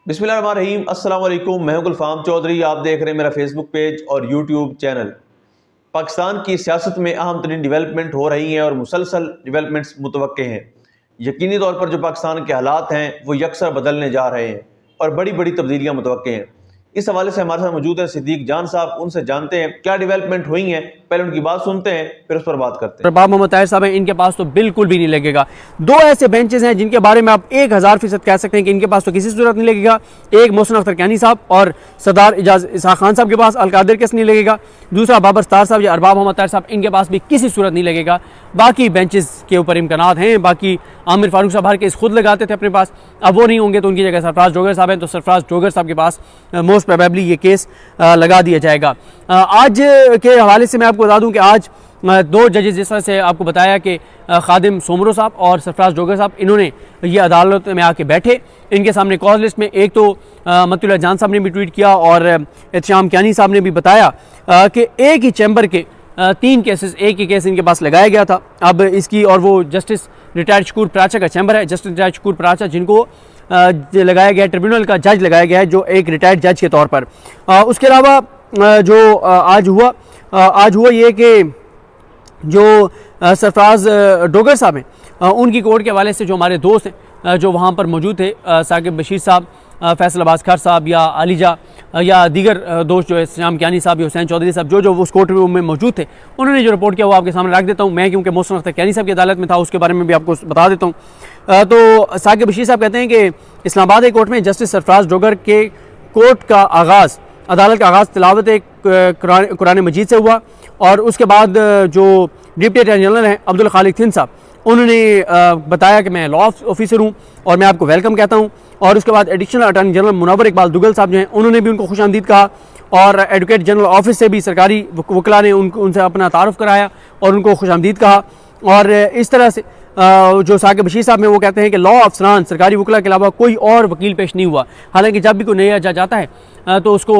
बिस्मिल्लाहिर्रहमानिर्रहीम, अस्सलाम वालेकुम। मैं हूं गुलफाम चौधरी। आप देख रहे हैं मेरा फेसबुक पेज और यूट्यूब चैनल। पाकिस्तान की सियासत में अहम तरीन डेवलपमेंट हो रही हैं और मुसलसल डेवलपमेंट्स मुतवक्के हैं। यकीनी तौर पर जो पाकिस्तान के हालात हैं वो यकसर बदलने जा रहे हैं और बड़ी बड़ी तब्दीलियाँ मुतवक्के हैं। इस हवाले से हमारे साथ मौजूद है सिद्दीक जान साहब। उनसे जानते हैं क्या डेवलपमेंट हुई हैं, पहले उनकी बात सुनते हैं फिर उस पर बात करते हैं। बाब मोहम्मद ताहिर साहब हैं, इनके पास तो बिल्कुल भी नहीं लगेगा। दो ऐसे बेंचेस हैं जिनके बारे में आप 1000% कह सकते हैं कि इनके पास तो किसी सूरत नहीं लगेगा। एक मोहसिन अख्तर कैनी साहब और सरदार इजाज इसहाक खान साहब के पास अलकादिर केस नहीं लगेगा। दूसरा बाबर सत्तार साहब या अरबाब मोहम्मद ताहिर साहब, इनके पास भी किसी सूरत नहीं लगेगा। बाकी बेंचेस के ऊपर इम्कानात हैं। बाकी आमिर फारूक साहब हर केस खुद लगाते थे अपने पास, अब वो नहीं होंगे तो उनकी जगह सरफराज जोगर साहब हैं, तो सरफराज जोगर साहब के पास मोस्ट प्रोबेबली ये केस लगा दिया जाएगा। आज के हवाले से मैं आपको बता दूं कि आज दो जजेस, जिस तरह से आपको बताया कि खादिम सोमरो साहब और सरफराज जोगर साहब, इन्होंने ये अदालत में आके बैठे। इनके सामने कॉज लिस्ट में एक तो मतुल्लाह जान साहब ने भी ट्वीट किया और एहतशाम कैनी साहब ने भी बताया कि एक ही चैम्बर के 3 केसेस, एक ही केस इनके पास लगाया गया था। अब इसकी, और वो जस्टिस रिटायर्ड शकूर पराचा का चैम्बर है, जस्टिस रिटायर्ड शकूर पराचा जिनको लगाया गया, ट्रिब्यूनल का जज लगाया गया है, जो एक रिटायर्ड जज के तौर पर। उसके अलावा जो आज हुआ ये कि जो सरफराज डोगर साहब हैं, उनकी कोर्ट के हवाले से जो हमारे दोस्त हैं जो वहाँ पर मौजूद थे, साकिब बशीर साहब, फैसल अब्बास खर साहब या आलिजा या दीगर दोस्त जो है एहतशाम कैनी साहब या हुसैन चौधरी साहब, जो उस कोर्ट रूम में मौजूद थे, उन्होंने जो रिपोर्ट किया वो आपके सामने रख देता हूँ मैं, क्योंकि मोहसिन अख्तर कैनी साहब की अदालत में था, उसके बारे में भी आपको बता देता हूँ। तो साकिब बशीर साहब कहते हैं कि इस्लामाबाद हाई कोर्ट में जस्टिस सरफराज डोगर के कोर्ट का आगाज़, अदालत का आगाज़ तिलावत कुरान मजीद से हुआ और उसके बाद जो डिप्टी अटॉर्नी जनरल हैं अब्दुल खालिक थिन साहब, उन्होंने बताया कि मैं लॉ ऑफिसर हूँ और मैं आपको वेलकम कहता हूँ। और उसके बाद additional attorney general Munawar Iqbal Duggal साहब जो हैं, उन्होंने भी उनको खुशामदीद कहा और एडवोकेट जनरल ऑफिस से भी सरकारी वकला ने उनसे अपना तारुफ कराया और उनको खुशामदीद कहा। और इस तरह से जो साकिब बशीर साहब में वो कहते हैं कि लॉ अफसरान, सरकारी वकला के अलावा कोई और वकील पेश नहीं हुआ। हालांकि जब भी कोई नया जज आता है तो उसको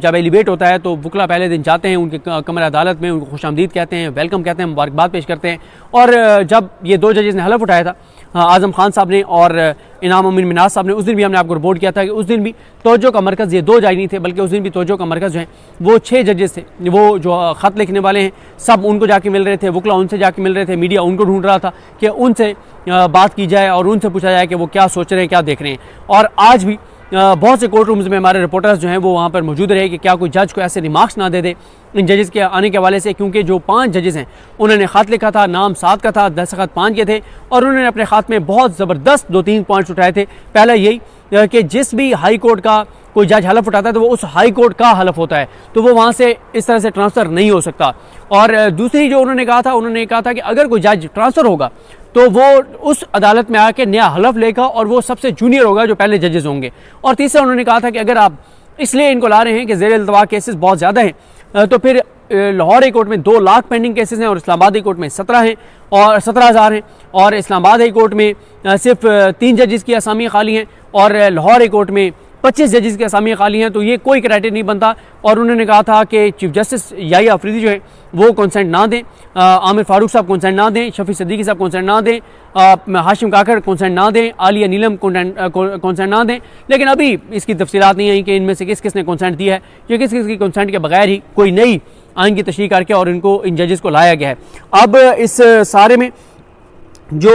जब एलिवेट होता है तो वकला पहले दिन जाते हैं उनके कमरे अदालत में, उनको खुशामदीद कहते हैं, वेलकम कहते हैं, मुबारकबाद पेश करते हैं। और जब ये दो जजेस ने हलफ उठाया था, आज़म खान साहब ने और इनाम अमीन मिनाज साहब ने, उस दिन भी हमने आपको रिपोर्ट किया था कि उस दिन भी तवज्जो का मरकज़ ये दो जज नहीं थे, बल्कि उस दिन भी तवज्जो का मरकज़ जो है वो 6 जजेस थे। वो जो ख़त लिखने वाले हैं सब उनको जाके मिल रहे थे, वकला उनसे जाके मिल रहे थे, मीडिया उनको ढूंढ रहा था कि उनसे बात की जाए और उनसे पूछा जाए कि वो क्या सोच रहे हैं, क्या देख रहे हैं। और आज भी बहुत से कोर्ट रूम्स में हमारे रिपोर्टर्स जो हैं वो वहाँ पर मौजूद रहे कि क्या कोई जज को ऐसे रिमार्क्स ना दे दे इन जजेस के आने के हवाले से, क्योंकि जो 5 जजेस हैं उन्होंने ख़त लिखा था, नाम 7 का था, दस्तखत 5 के थे और उन्होंने अपने ख़त में बहुत ज़बरदस्त 2-3 पॉइंट्स उठाए थे। पहला यही कि जिस भी हाई कोर्ट का कोई जज हलफ उठाता है तो वो उस हाई कोर्ट का हलफ होता है, तो वो वहाँ से इस तरह से ट्रांसफ़र नहीं हो सकता। और दूसरी जो उन्होंने कहा था कि अगर कोई जज ट्रांसफ़र होगा तो वो उस अदालत में आके नया हलफ लेगा और वो सबसे जूनियर होगा जो पहले जजेस होंगे। और तीसरा उन्होंने कहा था कि अगर आप इसलिए इनको ला रहे हैं कि ज़ेर इल्तवा केसेस बहुत ज़्यादा हैं, तो फिर लाहौर हाई कोर्ट में 2 लाख पेंडिंग केसेस हैं और इस्लामाबाद हाई कोर्ट में 17 हैं और 17,000 हैं, और इस्लामाबाद हाई कोर्ट में सिर्फ 3 जजेस की असामी खाली हैं और लाहौर हाई कोर्ट में 25 जजेस की असामी खाली हैं, तो ये कोई क्राइटेरिया नहीं बनता। और उन्होंने कहा था कि चीफ जस्टिस याहिया अफरीदी जो है वो कंसेंट ना दें, आमिर फारूक साहब कंसेंट ना दें, शफी सिद्दीकी साहब कंसेंट ना दें, हाशिम काकर कंसेंट ना दें, आलिया नीलम कंसेंट ना दें। लेकिन अभी इसकी तफसीलात नहीं आई कि इनमें से किस किस ने कंसेंट दिया है, या किस किस की कंसेंट के बगैर ही कोई नई आइन की तशरीह करके और इनको, इन जजेस को लाया गया है। अब इस सारे में जो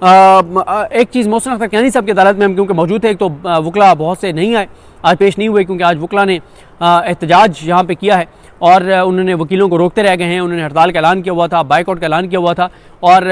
एक चीज़ मोहसिन अख्तर कैनी साहब की अदालत में हम क्योंकि मौजूद थे, एक तो वकला बहुत से नहीं आए, आज पेश नहीं हुए क्योंकि आज वकला ने एहतजाज यहाँ पे किया है और उन्होंने वकीलों को रोकते रह गए हैं। उन्होंने हड़ताल का ऐलान किया हुआ था, बाइकआउट का ऐलान किया हुआ था और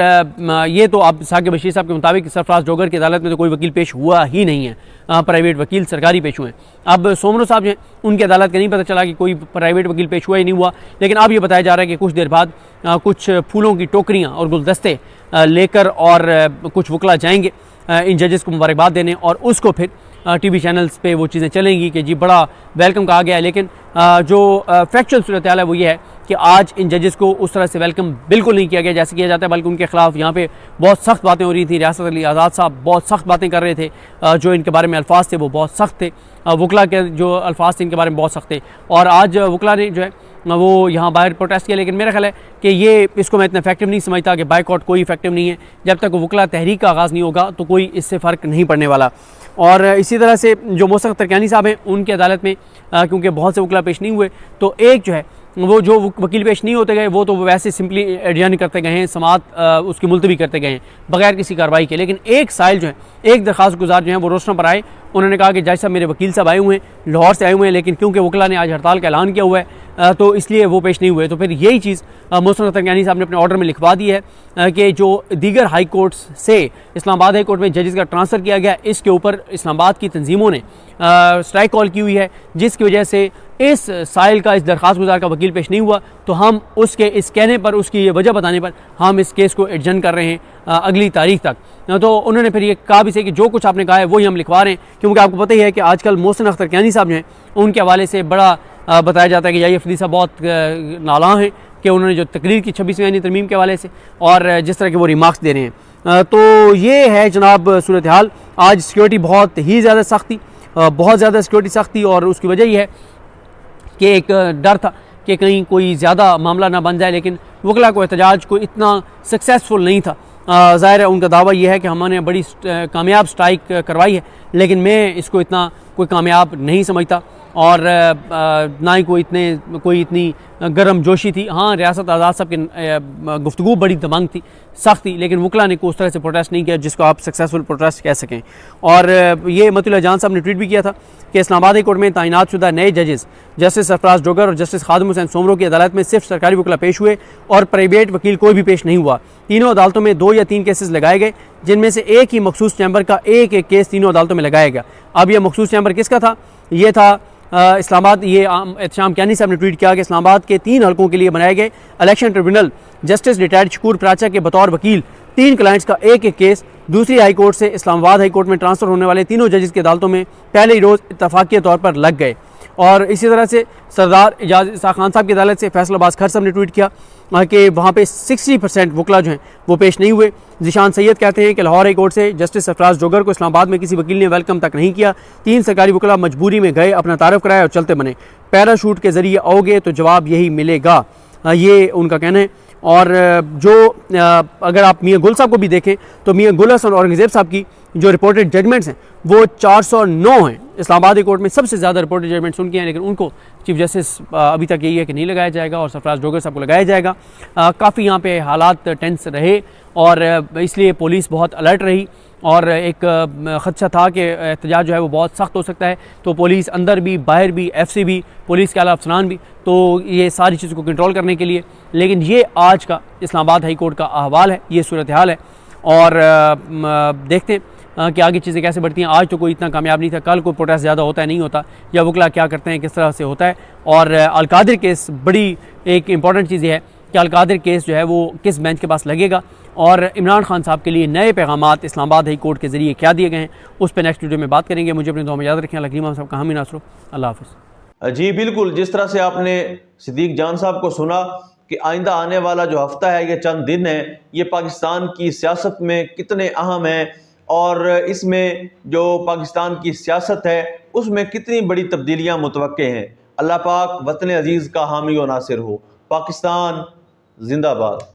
ये तो अब साकिब बशीर साहब के मुताबिक सरफराज डोगर की अदालत में तो कोई वकील पेश हुआ ही नहीं है, प्राइवेट वकील सरकारी पेश हुए हैं। अब सोमरो साहब जो हैं उनकी अदालत का नहीं पता चला कि कोई प्राइवेट वकील पेश हुआ ही नहीं हुआ, लेकिन अब ये बताया जा रहा है कि कुछ देर बाद कुछ फूलों की टोकरियाँ और गुलदस्ते लेकर और कुछ वकला जाएंगे इन जजेस को मुबारकबाद देने और उसको फिर टीवी चैनल्स पे वो चीज़ें चलेंगी कि जी बड़ा वेलकम कहा गया है। लेकिन जो फैक्चुअल सूरत हाल है वो ये है कि आज इन जजेस को उस तरह से वेलकम बिल्कुल नहीं किया गया जैसे किया जाता है, बल्कि उनके खिलाफ यहाँ पे बहुत सख्त बातें हो रही थी। रियासत अली आज़ाद साहब बहुत सख्त बातें कर रहे थे, जो इनके बारे में अल्फाज थे वो बहुत सख्त थे, वकला के जो अल्फाज थे इनके बारे में बहुत सख्त थे। और आज वकला ने जो है वो यहाँ बाहर प्रोटेस्ट किया, लेकिन मेरा ख्याल है कि ये इसको मैं इतना इफेक्टिव नहीं समझता कि बाइकआउट कोई इफेक्टिव नहीं है। जब तक वकला तहरीक का आगाज़ नहीं होगा तो कोई इससे फ़र्क नहीं पड़ने वाला। और इसी तरह से जो मोहसिन अख्तर कैनी साहब हैं उनकी अदालत में क्योंकि बहुत से वकला पेश नहीं हुए, तो एक जो है वो जो वकील पेश नहीं होते गए वो तो वैसे सिंपली एडजर्न करते गए हैं, समाअत उसकी मुलतवी करते गए हैं बगैर किसी कार्रवाई के। लेकिन एक साइल जो है, एक दरख्वास्त गुजार जो है वो रोशना पर आए, उन्होंने कहा कि जज साहब मेरे वकील साहब आए हुए हैं, लाहौर से आए हुए हैं, लेकिन क्योंकि वकला ने आज हड़ताल का ऐलान किया हुआ है तो इसलिए वो पेश नहीं हुए। तो फिर यही चीज़ मोहसिन अख्तर कैनी साहब ने अपने ऑर्डर में लिखवा दी है कि जो दीगर हाई कोर्ट्स से इस्लामाबाद हाई कोर्ट में जजेस का ट्रांसफ़र किया गया, इसके ऊपर इस्लामाबाद की तंजीमों ने स्ट्राइक कॉल की हुई है, जिसकी वजह से इस साइल का, इस दरख्वास्त गुजार का वकील पेश नहीं हुआ, तो हम उसके इस कहने पर, उसकी ये वजह बताने पर हम इस केस को एडजर्न कर रहे हैं अगली तारीख तक। तो उन्होंने फिर ये कहा भी से कि जो कुछ आपने कहा है वही हम लिखवा रहे हैं, क्योंकि आपको पता ही है कि आजकल मोहसिन अख्तर कैनी साहब जो हैं उनके हवाले से बड़ा बताया जाता है कि याहिया अफरीदी साहब बहुत नालां हैं कि उन्होंने जो तकरीर की 26वीं आईनी तरमीम के हवाले से और जिस तरह के वो रिमार्क्स दे रहे हैं। तो ये है जनाब सूरत हाल। आज सिक्योरिटी बहुत ही ज़्यादा सख्त थी, बहुत ज़्यादा सिक्योरिटी सख्त थी, और उसकी वजह यह है कि एक डर था कि कहीं कोई ज़्यादा मामला ना बन जाए, लेकिन वकला को एहतजाज को इतना सक्सेसफुल नहीं था। ज़ाहिर है उनका दावा यह है कि हमने बड़ी कामयाब स्ट्राइक करवाई है, लेकिन मैं इसको इतना कोई कामयाब नहीं समझता, और ना ही कोई इतनी गर्म जोशी थी। हाँ, रियासत आज़ाद साहब की गुफ्तगू बड़ी दबंग थी, सख्त थी, लेकिन वकला ने उस तरह से प्रोटेस्ट नहीं किया जिसको आप सक्सेसफुल प्रोटेस्ट कह सकें। और ये मतुल्लाह जान साहब ने ट्वीट भी किया था कि इस्लामाबाद हाई कोर्ट में तैनात शुदा नए जजेस जस्टिस सरफराज डोगर और जस्टिस खादिम हुसैन सोमरो की अदालत में सिर्फ सरकारी वकला पेश हुए और प्राइवेट वकील कोई भी पेश नहीं हुआ। तीनों अदालतों में 2 या 3 केसेस लगाए गए, जिनमें से एक ही मखसूस चैम्बर का एक केस तीनों अदालतों में लगाया गया। अब यह मखसूस चैम्बर किसका था? ये था इस्लामाबाद। ये एहतशाम कैनी साहब ने ट्वीट किया कि इस्लामाबाद के 3 हलकों के लिए बनाए गए election tribunal justice retired Shakoor Pracha के बतौर वकील 3 क्लाइंट्स का एक केस दूसरी हाई कोर्ट से इस्लामाबाद हाई कोर्ट में ट्रांसफ़र होने वाले तीनों जजेस की अदालतों में पहले ही रोज़ इत्तफाक़ी तौर पर लग गए। और इसी तरह से सरदार इजाज़ इसाक़ खान साहब की अदालत से फैसलाबाज खर साहब ने ट्वीट किया कि वहाँ पे 60% वकला जो हैं वो पेश नहीं हुए। जिशान सैयद कहते हैं कि लाहौर हाई कोर्ट से जस्टिस सरफराज डोगर को इस्लामाबाद में किसी वकील ने वेलकम तक नहीं किया। 3 सरकारी वकला मजबूरी में गए, अपना तारफ़ कराया और चलते बने। पैराशूट के ज़रिए आओगे तो जवाब यही मिलेगा, ये उनका कहना है। और जो अगर आप मियाँ गुल साहब को भी देखें तो मियाँ गुल हसन औरंगज़ेब साहब की जो रिपोर्टेड जजमेंट्स हैं वो 409 हैं। इस्लामाबाद हाई कोर्ट में सबसे ज़्यादा रिपोर्टेड जजमेंट्स उनकी हैं, लेकिन उनको चीफ जस्टिस अभी तक यही है कि नहीं लगाया जाएगा और सरफराज डोगर साहब को लगाया जाएगा। काफ़ी यहाँ पे हालात टेंस रहे और इसलिए पुलिस बहुत अलर्ट रही और एक ख़दशा था कि एहतजाज जो है वो बहुत सख्त हो सकता है। तो पुलिस अंदर भी बाहर भी, FC भी, पुलिस के आला अफसरान भी, तो ये सारी चीज़ों को कंट्रोल करने के लिए। लेकिन ये आज का इस्लामाबाद हाई कोर्ट का अहवाल है, ये सूरत हाल है और देखते हैं कि आगे चीज़ें कैसे बढ़ती हैं। आज तो कोई इतना कामयाब नहीं था, कल कोई प्रोटेस्ट ज़्यादा होता है नहीं होता, या वकला क्या करते हैं किस तरह से होता है। और अलकादिर केस बड़ी एक इंपॉर्टेंट चीज़ है कि अलकादिर केस जो है वो किस बेंच के पास लगेगा और इमरान खान साहब के लिए नए पैगामात इस्लामाबाद हाई कोर्ट के ज़रिए क्या दिए गए हैं, उस पर नेक्स्ट वीडियो में बात करेंगे। मुझे अपनी दुआ में याद रखें। अल्लाह साहब का हामी नासरो। अल्लाह हाफ़िज़। जी बिल्कुल, जिस तरह से आपने सिद्दीक जान साहब को सुना कि आइंदा आने वाला जो हफ्ता है, ये चंद दिन है, ये पाकिस्तान की सियासत में कितने अहम हैं और इसमें जो पाकिस्तान की सियासत है उसमें कितनी बड़ी तब्दीलियाँ मुतवक्के हैं। अल्लाह पाक वतन अजीज़ का हामी व नासिर हो। पाकिस्तान जिंदाबाद।